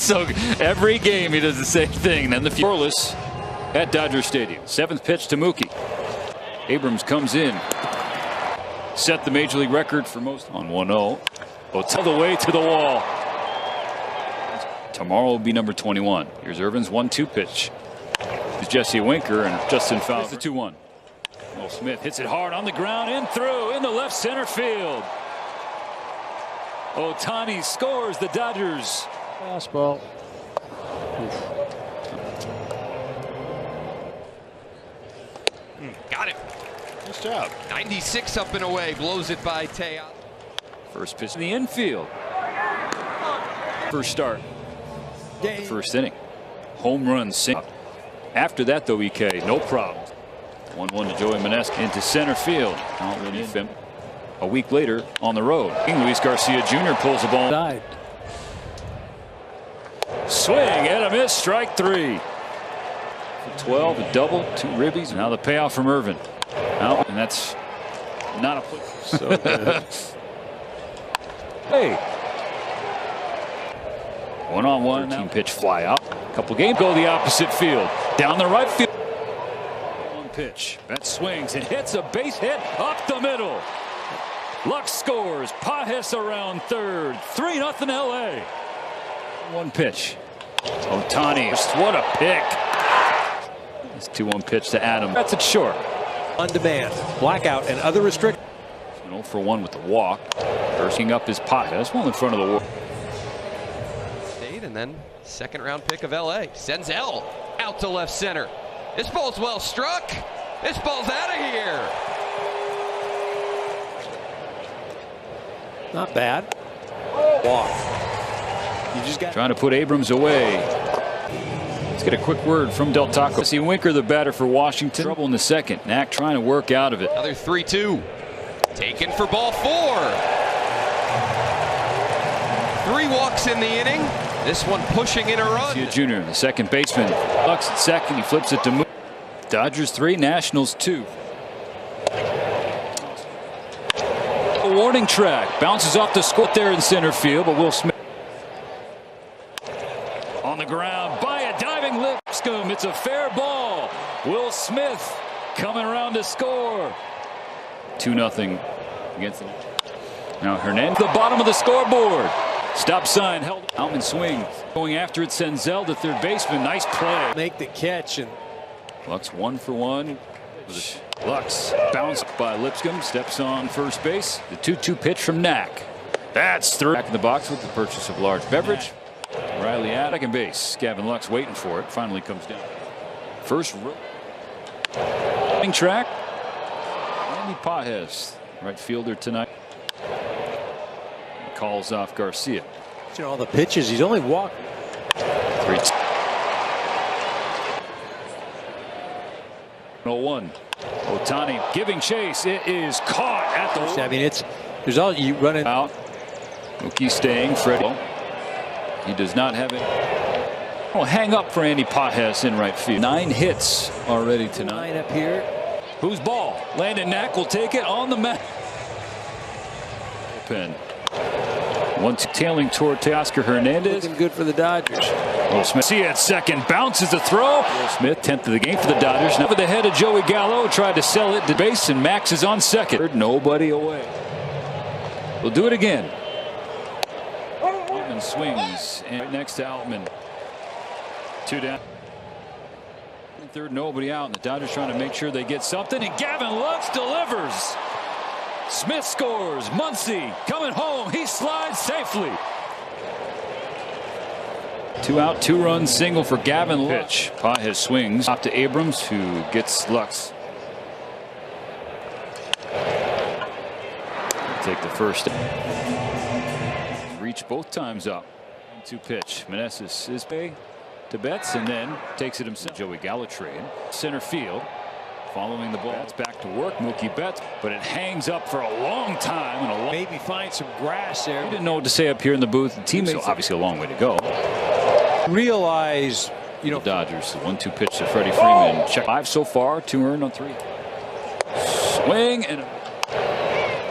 So every game he does the same thing. Then the scoreless at Dodger Stadium. 7th pitch to Mookie. Abrams comes in. Set the major league record for most on 1-0. All the way to the wall. Tomorrow will be number 21. Here's Irvin's 1-2 pitch. It's Jesse Winker and Justin Fowler. The 2-1. Will Smith hits it hard on the ground and through in the left center field. Ohtani scores. The Dodgers. Fastball. Got it. Nice job. 96 up and away. Blows it by Teo. First pitch in the infield. First start. The first inning. Home run sing. After that, though, EK, no problem. 1-1 to Joey Manesca into center field. A week later on the road. Luis Garcia Jr. pulls the ball. Died. Swing and a miss. Strike 3. For 12, a double, 2 ribbies. Now the payoff from Irvin. Now, and that's not a play. So good. Hey. 1-on-1. Team pitch fly out. Couple games go the opposite field. Down the right field. One pitch. That swings and hits a base hit up the middle. Lux scores. Pages around third. 3-0 LA. One pitch. Ohtani. What a pick. This 2-1 pitch to Adam. That's it short. On demand. Blackout and other restrictions. 0 for 1 with the walk. Bursting up his Pages. Well in front of the wall. And then second round pick of LA. Senzel out to left center. This ball's well struck. This ball's out of here. Not bad. Walk. You just got trying to put Abrams away. Let's get a quick word from Del Taco. See Winker, the batter for Washington. Trouble in the second. Knack trying to work out of it. Another 3-2. Taken for ball 4. 3 walks in the inning. This one pushing in a run. Jr., the second baseman. Lux at second. He flips it to Mookie. Dodgers 3, Nationals 2. A warning track. Bounces off the score there in center field, but Will Smith on the ground by a diving Lipscomb. It's a fair ball. Will Smith coming around to score. 2-0 against them. Now Hernandez, the bottom of the scoreboard. Stop sign held. Outman swings. Going after it, Senzel, the third baseman. Nice play. Make the catch. And Lux 1 for 1. Lux bounced by Lipscomb. Steps on first base. The 2-2 pitch from Knack. That's through. Back in the box with the purchase of large beverage. Riley at second base. Gavin Lux waiting for it. Finally comes down. First track. Andy Pages, right fielder tonight. Calls off Garcia. You know, all the pitches, he's only walked 3-0-1. Ohtani giving chase. It is caught at the. I mean, there's all you running out. Mookie staying. Freddie. He does not have it. Oh, hang up for Andy Pages in right field. 9 hits already tonight. 9 up here. Whose ball? Landon Knack will take it on the mat. Pen. Once tailing toward Teoscar Hernandez. Looking good for the Dodgers. Will Smith see at second. Bounces the throw. Will Smith 10th of the game for the Dodgers. Now over the head of Joey Gallo. Tried to sell it to base and Max is on second. Nobody away. We'll do it again. Altman swings. And right next to Altman. 2 down. Third, nobody out. And the Dodgers trying to make sure they get something. And Gavin Lux delivers. Smith scores. Muncy coming home. He slides safely. 2 out, 2-run single for Gavin Lux. Pitch. Pages swings. Up to Abrams, who gets Lux. Take the first. Reach both times up. 1-2 pitch. Meneses is pay to Betts and then takes it himself. Joey Gallo trade. Center field. Following the ball, it's back to work. Mookie Betts, but it hangs up for a long time. And maybe find some grass there. He didn't know what to say up here in the booth. The teammates, so obviously a long way to go. Realize, you know, the Dodgers, the 1-2 pitch to Freddie Freeman. Check 5 so far, 2 earned on 3. Swing and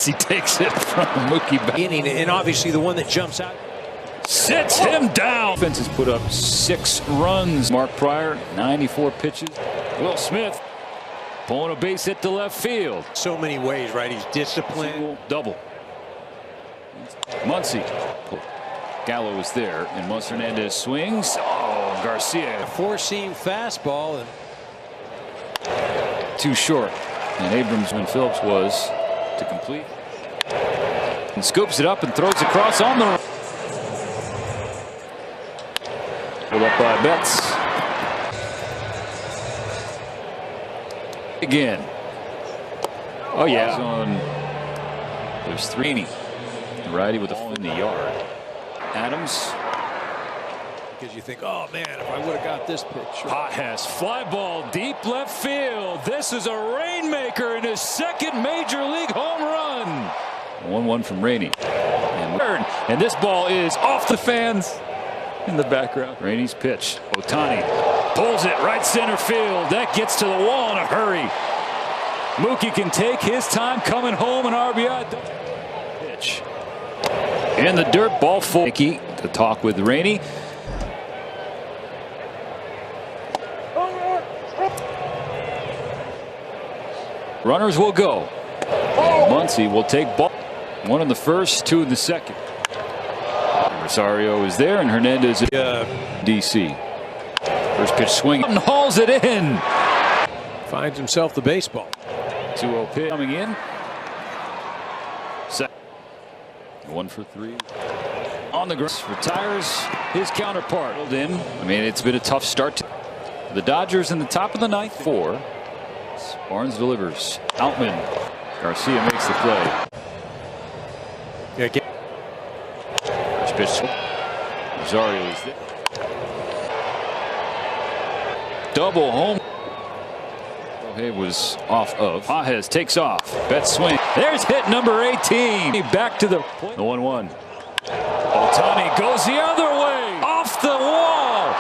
he takes it from Mookie Betts. And obviously the one that jumps out. Sits him down. Offense has put up 6 runs. Mark Pryor, 94 pitches. Will Smith pulling a base hit to left field. So many ways, right? He's disciplined. Double. Muncy. Gallo is there, and Muncy Hernandez swings. Oh, Garcia. A four-seam fastball. And too short. And Abrams, when Phillips was to complete. And scoops it up and throws across on the. Pulled up by Betts. Again. Oh, yeah. There's 3. The righty with the ball in the yard. Adams. Because you think, oh man, if I would have got this pitch. Pages, fly ball deep left field. This is a rainmaker in his 2nd major league home run. 1-1 from Rainey. And this ball is off the fans in the background. Rainey's pitch. Ohtani pulls it right center field. That gets to the wall in a hurry. Mookie can take his time coming home, an RBI. Pitch. In the dirt, ball full. Mickey to talk with Rainey. Runners will go. And Muncy will take ball. 1 in the first, 2 in the second. Rosario is there, and Hernandez is DC. First pitch swing and hauls it in. Finds himself the baseball. 2-0 pitch coming in. Second. 1 for 3. On the ground. Retires his counterpart. I mean, it's been a tough start. The Dodgers in the top of the 9th. 4. Barnes delivers. Outman. Garcia makes the play. First pitch. Rosario is there. Double home. Shohei was off of. Pages takes off. Betts swing. There's hit number 18. Back to the 1-1. Ohtani goes the other way. Off the wall.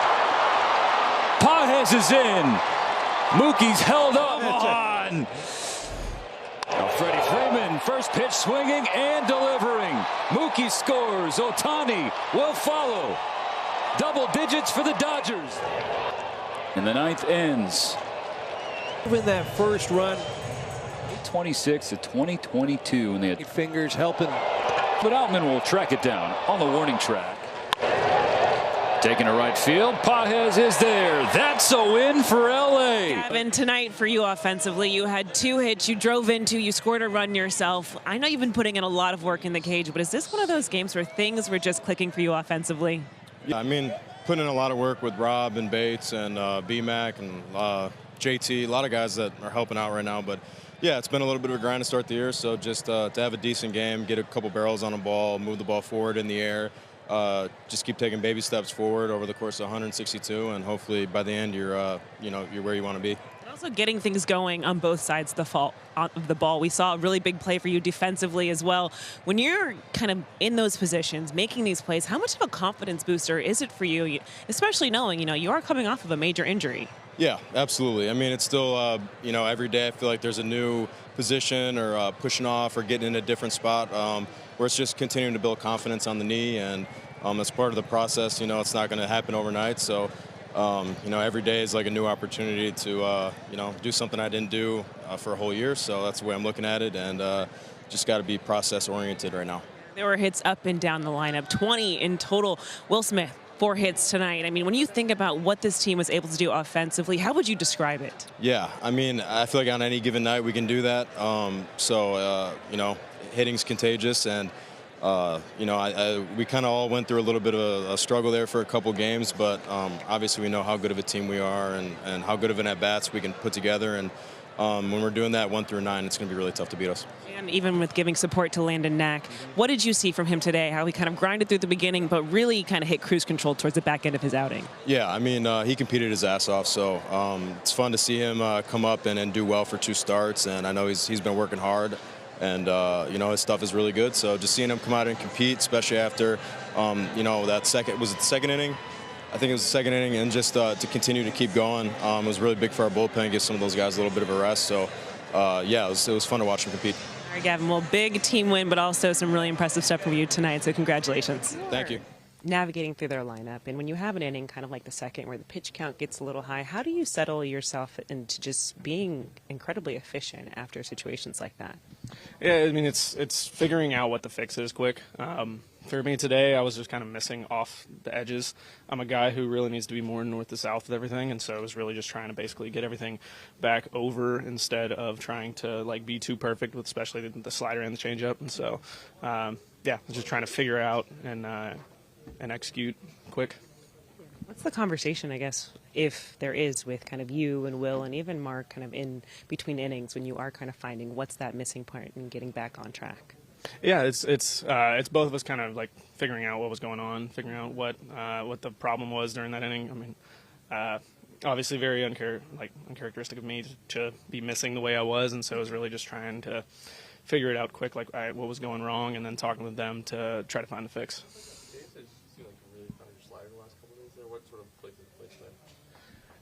Pages is in. Mookie's held up on. Freddie Freeman, first pitch swinging and delivering. Mookie scores. Ohtani will follow. Double digits for the Dodgers. And the 9th ends. In that first run. 26 to 2022, and they had Fingers helping. But Outman will track it down on the warning track. Taking to right field. Pages is there. That's a win for LA. Gavin, tonight for you offensively, you had 2 hits you drove into, you scored a run yourself. I know you've been putting in a lot of work in the cage, but is this one of those games where things were just clicking for you offensively? Yeah, I mean, putting in a lot of work with Rob and Bates and B-Mac and JT, a lot of guys that are helping out right now. But yeah, it's been a little bit of a grind to start the year. So just to have a decent game, get a couple barrels on the ball, move the ball forward in the air, just keep taking baby steps forward over the course of 162, and hopefully by the end you're where you want to be. Also getting things going on both sides of the ball. We saw a really big play for you defensively as well. When you're kind of in those positions, making these plays, how much of a confidence booster is it for you, especially knowing, you are coming off of a major injury? Yeah, absolutely. I mean, it's still, every day I feel like there's a new position or pushing off or getting in a different spot where it's just continuing to build confidence on the knee. And as part of the process, it's not going to happen overnight. So, every day is like a new opportunity to, do something I didn't do for a whole year. So that's the way I'm looking at it. And just got to be process oriented right now. There were hits up and down the lineup, 20 in total. Will Smith, 4 hits tonight. I mean, when you think about what this team was able to do offensively, how would you describe it? Yeah, I mean, I feel like on any given night we can do that. Hitting's contagious, and we kind of all went through a little bit of a struggle there for a couple games, but obviously we know how good of a team we are and how good of an at-bats we can put together. And when we're doing that 1 through 9, it's going to be really tough to beat us. And even with giving support to LANDON KNACK, what did you see from him today? How he kind of grinded through the beginning, but really kind of hit cruise control towards the back end of his outing? Yeah, I mean, he competed his ass off, so it's fun to see him come up and do well for 2 starts. And I know he's been working hard, and his stuff is really good. So just seeing him come out and compete, especially after that second inning. I think it was the second inning, and just to continue to keep going was really big for our bullpen, give some of those guys a little bit of a rest. So, it was fun to watch him compete. All right, Gavin, well, big team win, but also some really impressive stuff from you tonight, so congratulations. Thank you. navigating through their lineup, and when you have an inning kind of like the second where the pitch count gets a little high, how do you settle yourself into just being incredibly efficient after situations like that? Yeah, I mean, it's figuring out what the fix is quick. For me today, I was just kind of missing off the edges. I'm a guy who really needs to be more north to south with everything, and so I was really just trying to basically get everything back over instead of trying to like be too perfect with especially the slider and the changeup. And so, yeah, just trying to figure out and execute quick. What's the conversation, I guess, if there is, with kind of you and Will and even Mark kind of in between innings when you are kind of finding what's that missing part and getting back on track? Yeah, it's both of us kind of like figuring out what was going on, figuring out what the problem was during that inning. I mean, obviously very uncharacteristic of me to be missing the way I was, and so I was really just trying to figure it out quick, like what was going wrong, and then talking with them to try to find the fix.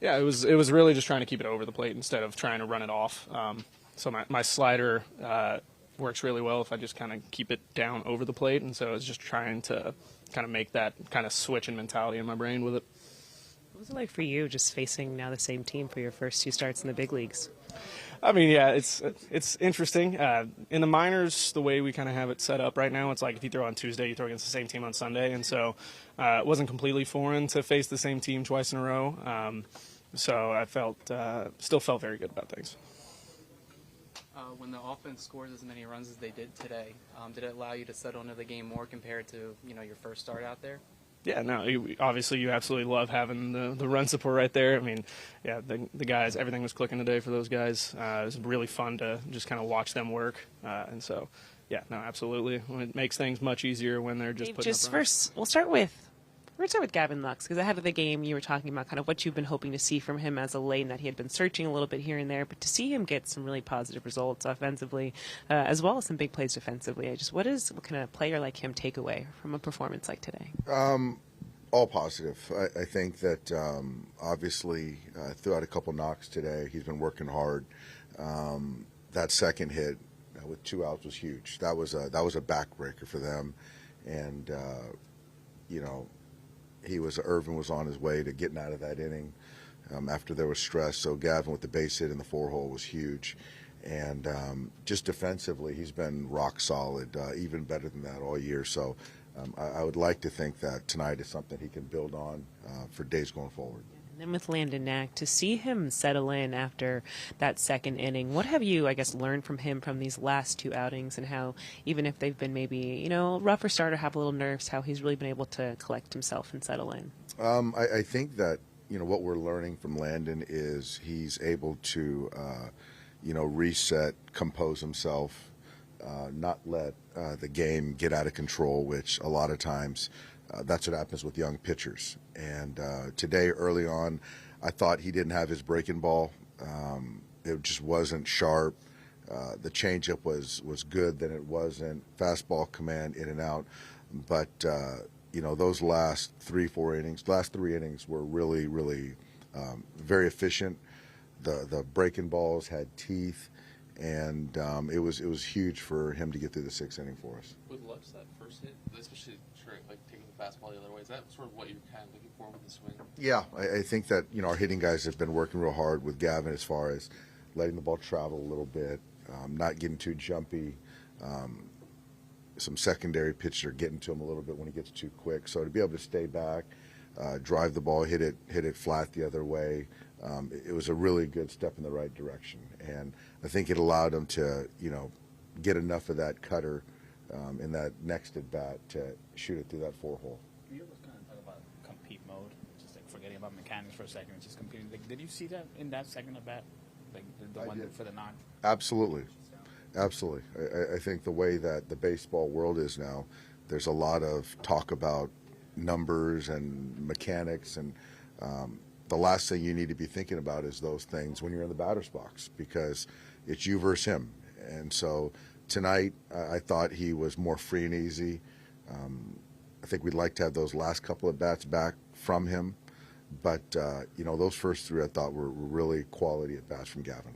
Yeah, it was really just trying to keep it over the plate instead of trying to run it off. So my slider works really well if I just kind of keep it down over the plate, and so I was just trying to kind of make that kind of switch in mentality in my brain with it. What was it like for you just facing now the same team for your first 2 starts in the big leagues? I mean, yeah, it's interesting. In the minors, the way we kind of have it set up right now, it's like if you throw on Tuesday, you throw against the same team on Sunday, and so it wasn't completely foreign to face the same team twice in a row. So I still felt very good about things. When the offense scores as many runs as they did today, did it allow you to settle into the game more compared to your first start out there? Yeah, no, obviously you absolutely love having the run support right there. I mean, yeah, the guys, everything was clicking today for those guys. It was really fun to just kind of watch them work, and so, yeah, no, absolutely. It makes things much easier when they're just putting up runs. First, we'll start with Gavin Lux, because ahead of the game you were talking about kind of what you've been hoping to see from him as a late, and that he had been searching a little bit here and there, but to see him get some really positive results offensively, as well as some big plays defensively, what can a player like him take away from a performance like today? All positive. I think that obviously threw out a couple knocks today. He's been working hard. That second hit with 2 outs was huge. That was a backbreaker for them, and Irvin was on his way to getting out of that inning after there was stress. So Gavin with the base hit in the 4-hole was huge. And just defensively, he's been rock solid, even better than that all year. So I would like to think that tonight is something he can build on for days going forward. And then with LANDON KNACK, to see him settle in after that second inning, what have you, I guess, learned from him from these last 2 outings, and how, even if they've been maybe, rougher start or have a little nerves, how he's really been able to collect himself and settle in? I think that, what we're learning from LANDON is he's able to, reset, compose himself, not let the game get out of control, which a lot of times that's what happens with young pitchers. And today, early on, I thought he didn't have his breaking ball. It just wasn't sharp. The changeup was good, then it wasn't. Fastball command in and out. But, those last 3 innings were really, really very efficient. The breaking balls had teeth, and it was huge for him to get through the 6th inning for us. With Lux, that first hit, especially taking the fastball the other way, is that sort of what you're kind of looking for with the swing? Yeah, I think that our hitting guys have been working real hard with Gavin as far as letting the ball travel a little bit, not getting too jumpy. Some secondary pitchers are getting to him a little bit when he gets too quick. So to be able to stay back, drive the ball, hit it flat the other way, it was a really good step in the right direction. And I think it allowed him to, get enough of that cutter in that next at bat to shoot it through that 4-hole. You ever kind of talk about compete mode, just like forgetting about mechanics for a second and just competing? Did you see that in that second at bat, the one for the knock? Absolutely. Absolutely. I think the way that the baseball world is now, there's a lot of talk about numbers and mechanics, and the last thing you need to be thinking about is those things when you're in the batter's box, because it's you versus him. And so tonight, I thought he was more free and easy. I think we'd like to have those last couple of bats back from him, but those first 3 I thought were really quality at bats from Gavin.